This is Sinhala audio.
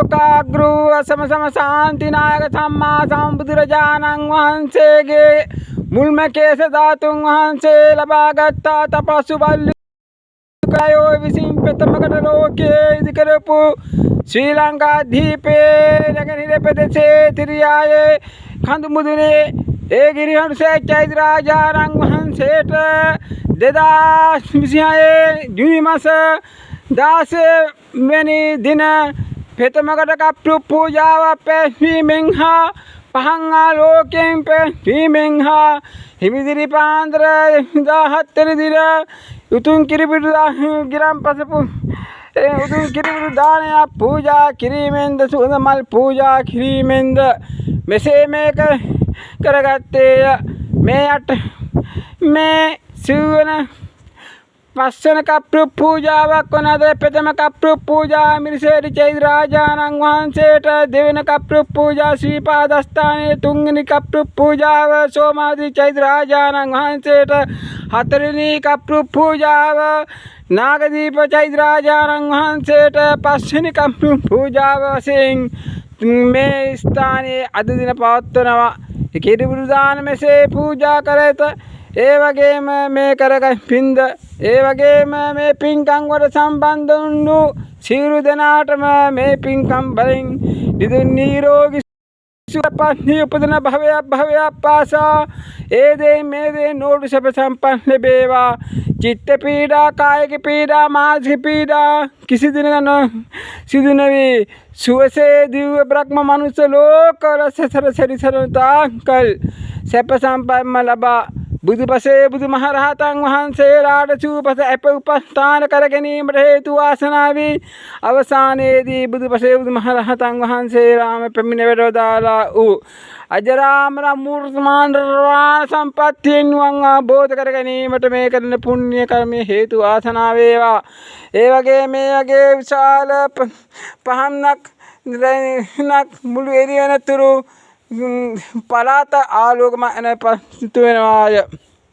ලෝකාග්‍රු සම ශාන්තිනායක සම්මා සම්බුදුරජාණන් වහන්සේගේ මුල්ම කේස ධාතුන් වහන්සේ ලබාගත්තා තපස්සු බල්ලිකයෝ විසින් ප්‍රථමකට ලෝකයේ ඉදිකරපු ශ්‍රී ලංකා දීපේ නැගෙනහිර ප්‍රදේශයේ තිරියායේ කඳු මුදුනේ ඒ ගිරිහඬුසේ චෛත්‍ය රාජාණන් වහන්සේට 2026 ජූනි මාස 16 වෙනි දින ප්‍රථමකට කප්පු පූජාව පැවැත්වීමෙන් හා පහන් ආලෝකයෙන් පැවැත්වීමෙන් හා හිමිදිරි පාන්දර 17 වෙනි දින උතුම් කිරිපිඩු ගිරම්පස උතුම් කිරිපිඩු දානය පූජා කිරීමෙන්ද සුවඳ මල් පූජා කිරීමෙන්ද මෙසේ මේක කරගත්තේය. මේ සිව්වන පස්වන කප්පු පූජාවක් වන අද ප්‍රථම කප්පු පූජා මිරිසේරි චෛත්‍ය රාජාණන් වහන්සේට, දෙවන කප්පු පූජා ශ්‍රී පාදස්ථානයේ, තුන්වෙනි කප්පු පූජාව සෝමාවති චෛත්‍ය රාජාණන් වහන්සේට, හතරවෙනි කප්පු පූජාව නාගදීප චෛත්‍ය රාජාණන් වහන්සේට, පස්වෙනි කප්පු පූජාව වශයෙන් මේ ස්ථානයේ අද දින පවත්වනවා. කිරිපිඩු දාන මෙසේ පූජා කරත. ඒ වගේම මේ කරගත් පින්ද, ඒ වගේම මේ පින්කම් වලට සම්බන්ධ වුණු සියලු දෙනාටම මේ පින්කම් වලින් නිදුක් නිරෝගී සුවපත් උපදින භවයක් පාසා ඒ දේ මේ දේ නෝඩු සැප සම්පන්න ලැබේවා. චිත්ත පීඩා, කායික පීඩා, මානසික පීඩා කිසි දිනක සිදු නොවේ. සුවසේ දිව්‍ය බ්‍රහ්ම මනුෂ්‍ය ලෝකවල සසර සැරිසරතාකල් සැප සම්පන්න ලබා බුදුපසේ බුදුමහරහතන් වහන්සේලාට සූපස අප උපස්ථාන කර ගැනීමට හේතු වාසනා වී අවසානයේදී බුදුපසේ බුදුමහරහතන් වහන්සේලාම පැමිණ වැඩවදාලා වූ අජරාමර මූර්තමාන සම්පත්තියෙන් වන් අවබෝධ කර ගැනීමට මේ කරන පුණ්‍ය කර්මයේ හේතු වාසනා වේවා. ඒ වගේ මේ වගේ විශාල පහන්නක් මුළු එරියනතුරු පලාත ආලෝකමය පස්තු වෙනවාය.